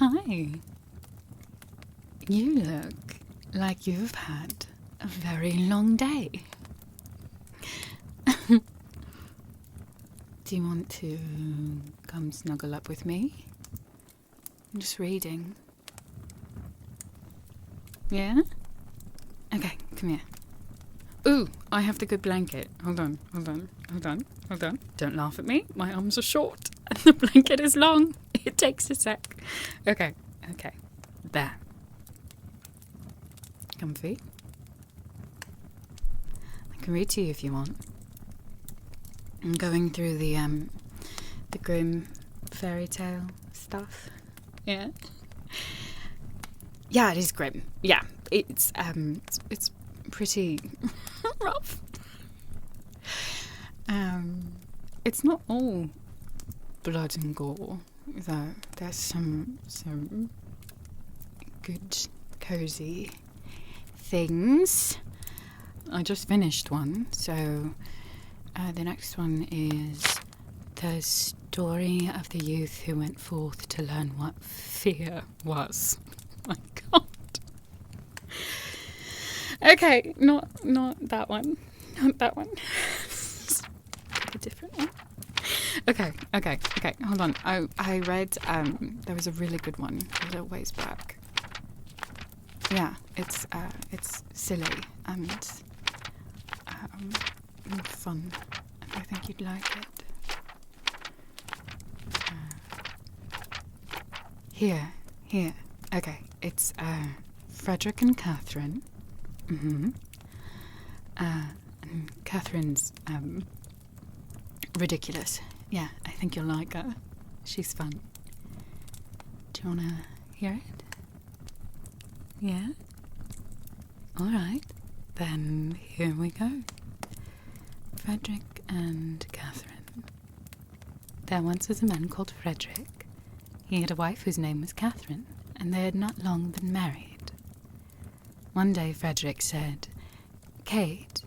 Hi. You look like you've had a very long day. Do you want to come snuggle up with me? I'm just reading. Yeah? Okay, come here. Ooh, I have the good blanket. Hold on. Don't laugh at me. My arms are short and the blanket is long. It takes a sec. Okay. There. Comfy. I can read to you if you want. I'm going through the Grimm fairy tale stuff. Yeah. Yeah, it is Grimm. Yeah, it's pretty rough. It's not all blood and gore, though. There's some good, cozy things. I just finished one, so the next one is the story of the youth who went forth to learn what fear was. My God. Okay, not that one. Not that one. A different one. Okay. Hold on. I read there was a really good one a little ways back. Yeah, it's silly and fun. I think you'd like it. Here. Okay, it's Frederick and Catherine. And Catherine's ridiculous. Yeah, I think you'll like her. She's fun. Do you want to hear it? Yeah? Alright, then here we go. Frederick and Catherine. There once was a man called Frederick. He had a wife whose name was Catherine, and they had not long been married. One day Frederick said, "Kate,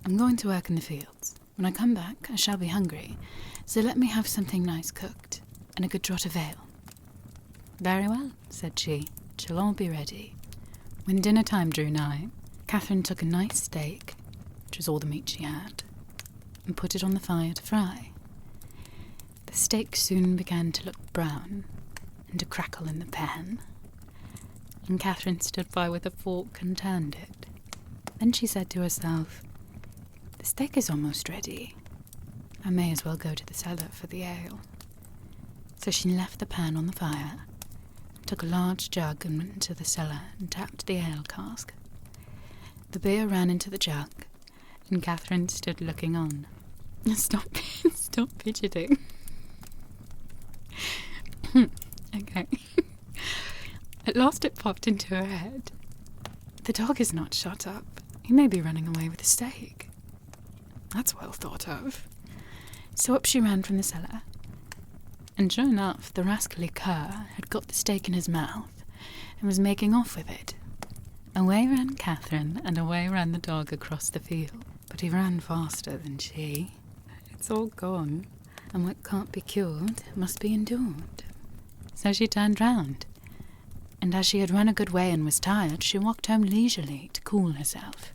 I'm going to work in the fields. When I come back, I shall be hungry, so let me have something nice cooked, and a good draught of ale." "Very well," said she, "it shall all be ready." When dinner time drew nigh, Catherine took a nice steak, which was all the meat she had, and put it on the fire to fry. The steak soon began to look brown, and to crackle in the pan, and Catherine stood by with a fork and turned it. Then she said to herself, "The steak is almost ready. I may as well go to the cellar for the ale." So she left the pan on the fire, took a large jug and went into the cellar and tapped the ale cask. The beer ran into the jug, and Catherine stood looking on. Stop fidgeting. Okay. At last it popped into her head. The dog is not shut up. He may be running away with the steak. That's well thought of. So up she ran from the cellar. And sure enough, the rascally cur had got the steak in his mouth and was making off with it. Away ran Catherine, and away ran the dog across the field. But he ran faster than she. It's all gone, and what can't be cured must be endured. So she turned round, and as she had run a good way and was tired, she walked home leisurely to cool herself.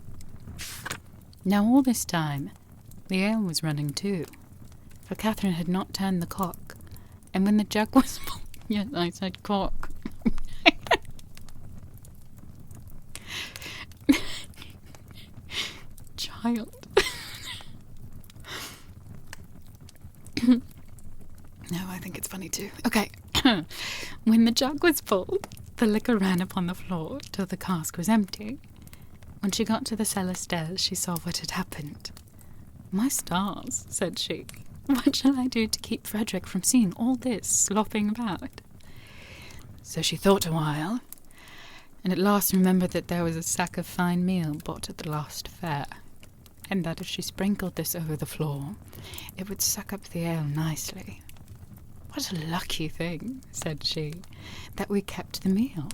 Now all this time, the ale was running too, for Catherine had not turned the cock, and when the jug was full... Yes, I said cock. Child. No, I think it's funny too. Okay. When the jug was full, the liquor ran upon the floor till the cask was empty. When she got to the cellar stairs, she saw what had happened. "My stars," said she, "what shall I do to keep Frederick from seeing all this slopping about?" So she thought a while, and at last remembered that there was a sack of fine meal bought at the last fair, and that if she sprinkled this over the floor, it would suck up the ale nicely. "What a lucky thing," said she, "that we kept the meal.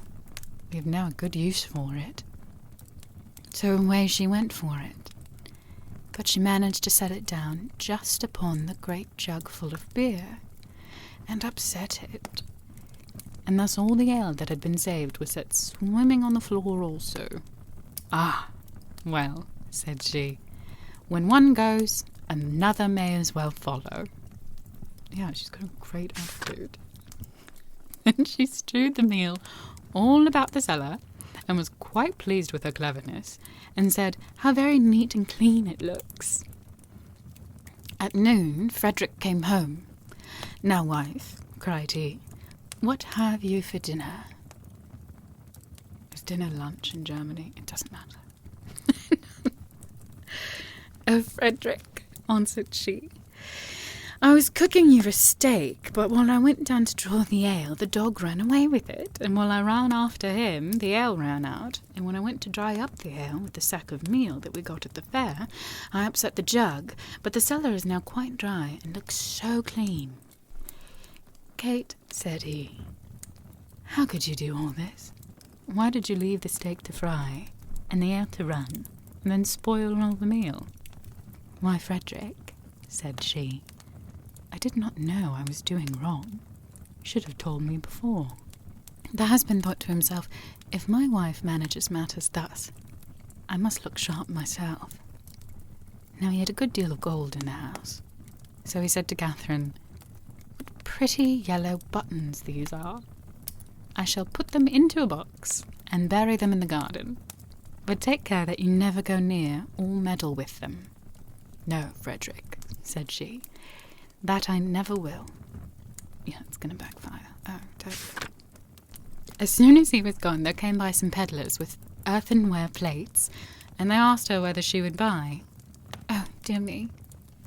We have now a good use for it." So away she went for it. But she managed to set it down just upon the great jug full of beer, and upset it. and thus all the ale that had been saved was set swimming on the floor also. "Ah, well," said she, "when one goes, another may as well follow." Yeah, she's got a great attitude. And she strewed the meal all about the cellar, and was quite pleased with her cleverness, and said, "How very neat and clean it looks." At noon, Frederick came home. "Now, wife," cried he, "what have you for dinner?" Is dinner lunch in Germany? It doesn't matter. "Oh, Frederick," answered she, "I was cooking you a steak, but while I went down to draw the ale, the dog ran away with it, and while I ran after him, the ale ran out, and when I went to dry up the ale with the sack of meal that we got at the fair, I upset the jug, but the cellar is now quite dry and looks so clean." "Kate," said he, "how could you do all this? Why did you leave the steak to fry, and the ale to run, and then spoil all the meal?" "Why, Frederick," said she, "I did not know I was doing wrong. You should have told me before." The husband thought to himself, "If my wife manages matters thus, I must look sharp myself." Now he had a good deal of gold in the house, so he said to Catherine, "What pretty yellow buttons these are! I shall put them into a box and bury them in the garden, but take care that you never go near or meddle with them." "No, Frederick," said she, "that I never will." Yeah, it's going to backfire. Oh, totally. As soon as he was gone, there came by some peddlers with earthenware plates, and they asked her whether she would buy. "Oh, dear me,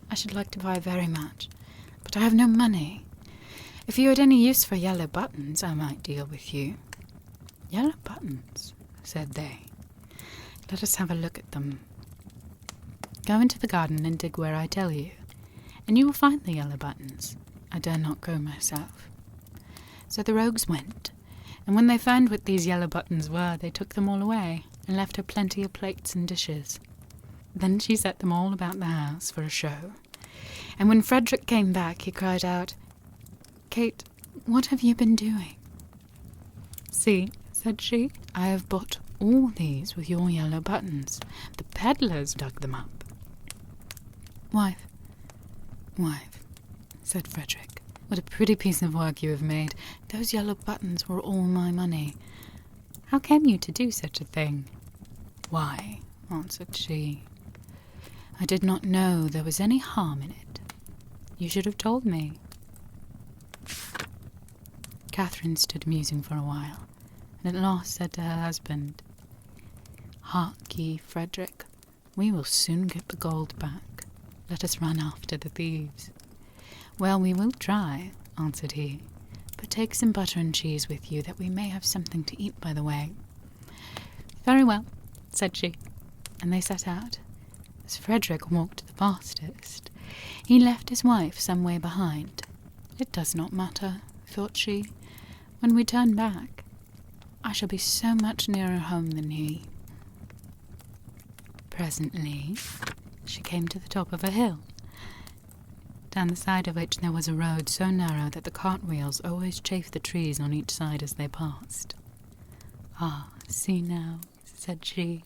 I should like to buy very much, but I have no money. If you had any use for yellow buttons, I might deal with you." "Yellow buttons," said they. "Let us have a look at them. Go into the garden and dig where I tell you, and you will find the yellow buttons. I dare not go myself." So the rogues went, and when they found what these yellow buttons were, they took them all away, and left her plenty of plates and dishes. Then she set them all about the house for a show, and when Frederick came back, he cried out, "Kate, what have you been doing?" "See," said she, "I have bought all these with your yellow buttons. The peddlers dug them up." "Wife, said Frederick, "what a pretty piece of work you have made. Those yellow buttons were all my money. How came you to do such a thing?" "Why," answered she, "I did not know there was any harm in it. You should have told me." Catherine stood musing for a while, and at last said to her husband, "Hark ye, Frederick, we will soon get the gold back. Let us run after the thieves." "Well, we will try," answered he, "but take some butter and cheese with you, that we may have something to eat by the way." "Very well," said she, and they set out. As Frederick walked the fastest, he left his wife some way behind. "It does not matter," thought she. "When we turn back, I shall be so much nearer home than he." Presently, she came to the top of a hill, down the side of which there was a road so narrow that the cartwheels always chafed the trees on each side as they passed. "Ah, see now," said she,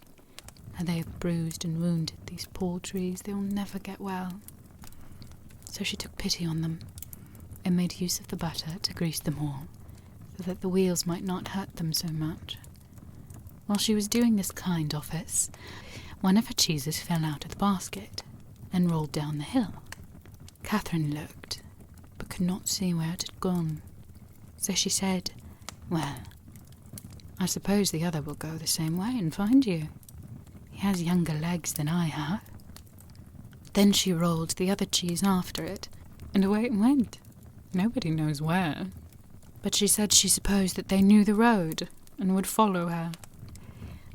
"how they have bruised and wounded these poor trees. They will never get well." So she took pity on them, and made use of the butter to grease them all, so that the wheels might not hurt them so much. While she was doing this kind office, one of her cheeses fell out of the basket, and rolled down the hill. Catherine looked, but could not see where it had gone. So she said, "Well, I suppose the other will go the same way and find you. He has younger legs than I have." Then she rolled the other cheese after it, and away it went. Nobody knows where. But she said she supposed that they knew the road, and would follow her,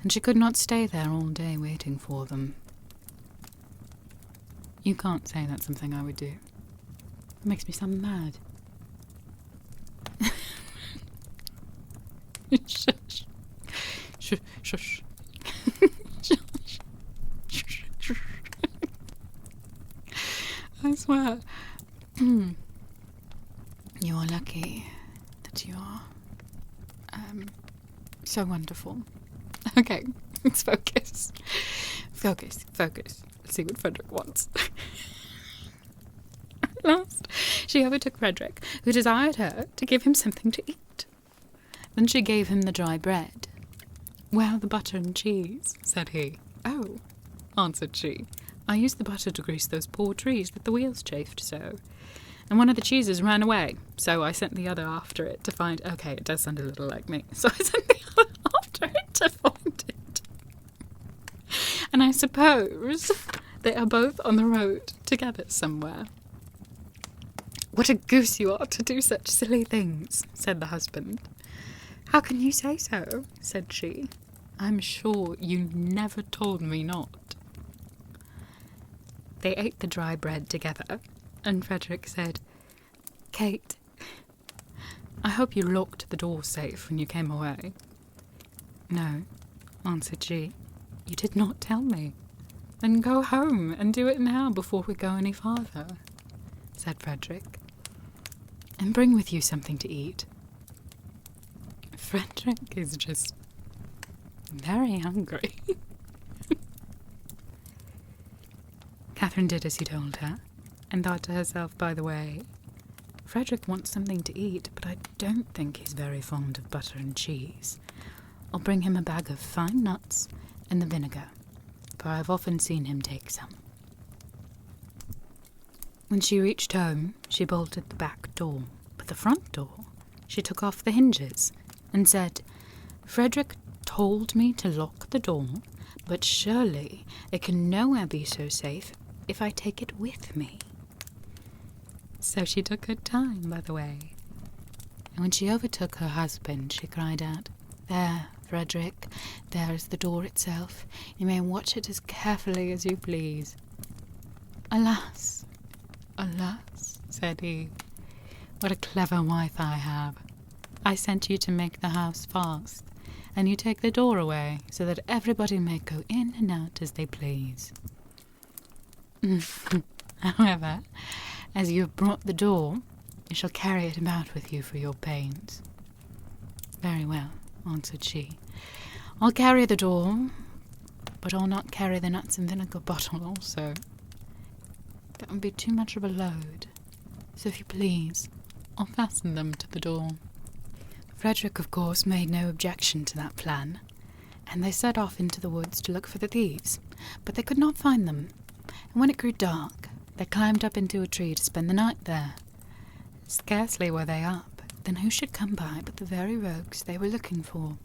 and she could not stay there all day waiting for them. You can't say that's something I would do. It makes me sound mad. Shush. Shush. Shush. Shush. I swear. You are lucky that you are F4M. So wonderful. Okay, let's focus. Focus. Let's see what Frederick wants. At last, she overtook Frederick, who desired her to give him something to eat. Then she gave him the dry bread. "Where are the butter and cheese?" said he. "Oh," answered she, "I used the butter to grease those poor trees that the wheels chafed so. And one of the cheeses ran away, so I sent the other after it to find..." Okay, it does sound a little like me. "So I sent the other after it to find it. And I suppose they are both on the road together somewhere." "What a goose you are to do such silly things," said the husband. "How can you say so?" said she. "I'm sure you never told me not." They ate the dry bread together, and Frederick said, "Kate, I hope you locked the door safe when you came away." "No," answered she, "you did not tell me." "Then go home and do it now before we go any farther," said Frederick. "And bring with you something to eat." Frederick is just very hungry. Catherine did as he told her, and thought to herself, by the way, Frederick wants something to eat, but I don't think he's very fond of butter and cheese. I'll bring him a bag of fine nuts and the vinegar, for I've often seen him take some. When she reached home, she bolted the back door, but the front door she took off the hinges and said, "Frederick told me to lock the door, but surely it can nowhere be so safe if I take it with me." So she took her time, by the way. And when she overtook her husband, she cried out, "There, Frederick, there is the door itself. You may watch it as carefully as you please." "Alas, alas," said he, "what a clever wife I have. I sent you to make the house fast, and you take the door away so that everybody may go in and out as they please. However, as you have brought the door, you shall carry it about with you for your pains." "Very well," answered she. "I'll carry the door, but I'll not carry the nuts and vinegar bottle also. That would be too much of a load. So if you please, I'll fasten them to the door." Frederick, of course, made no objection to that plan, and they set off into the woods to look for the thieves, but they could not find them, and when it grew dark, they climbed up into a tree to spend the night there. Scarcely were they up, then who should come by but the very rogues they were looking for.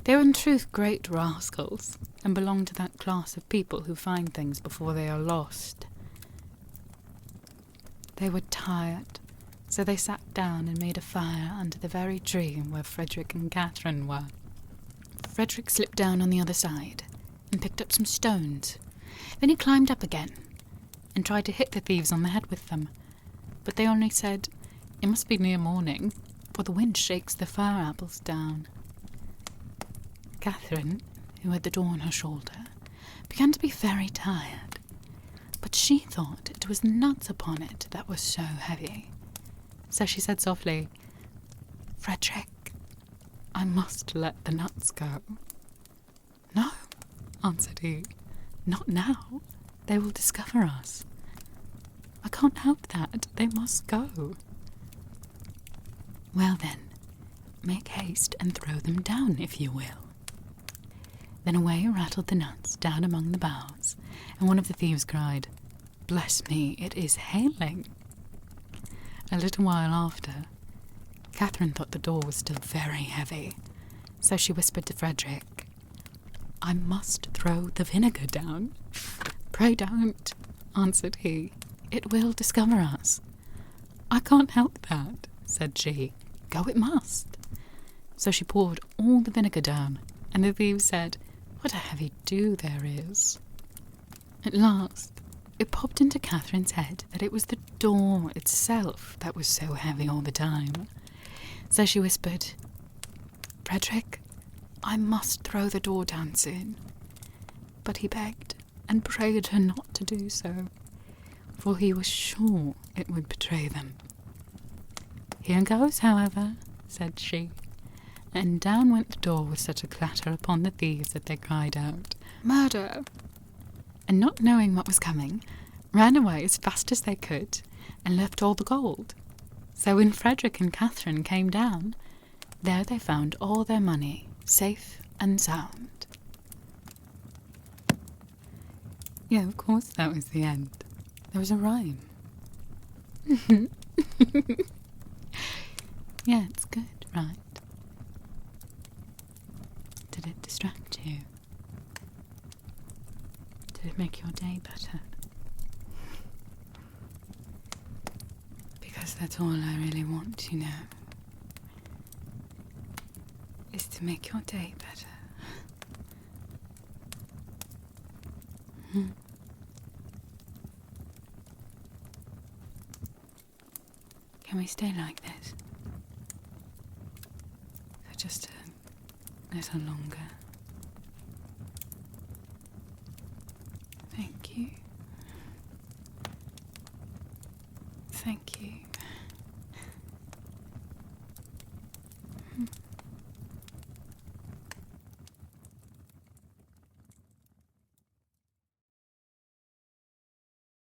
They were in truth great rascals, and belonged to that class of people who find things before they are lost. They were tired, so they sat down and made a fire under the very tree where Frederick and Catherine were. Frederick slipped down on the other side and picked up some stones. Then he climbed up again and tried to hit the thieves on the head with them, but they only said, "It must be near morning, for the wind shakes the fir apples down." Catherine, who had the door on her shoulder, began to be very tired, but she thought it was the nuts upon it that were so heavy. So she said softly, "Frederick, I must let the nuts go." "No," answered he, "not now. They will discover us." "I can't help that. They must go." "Well then, make haste and throw them down, if you will." Then away rattled the nuts down among the boughs, and one of the thieves cried, "Bless me, it is hailing." A little while after, Catherine thought the door was still very heavy, so she whispered to Frederick, "I must throw the vinegar down." "Pray don't," answered he. "It will discover us." "I can't help that," said she. "Go it must." So she poured all the vinegar down, and the thieves said, "What a heavy dew there is." At last, it popped into Catherine's head that it was the door itself that was so heavy all the time. So she whispered, "Frederick, I must throw the door down soon." But he begged and prayed her not to do so, for he was sure it would betray them. "Here goes, however," said she, and down went the door with such a clatter upon the thieves that they cried out, "Murder!" and not knowing what was coming, ran away as fast as they could, and left all the gold. So when Frederick and Catherine came down, there they found all their money, safe and sound. Yeah, of course that was the end. There was a rhyme. Yeah, it's good, right? Did it distract you? Did it make your day better? Because that's all I really want, you know, is to make your day better. Can we stay like this for just a little longer? Thank you. Thank you.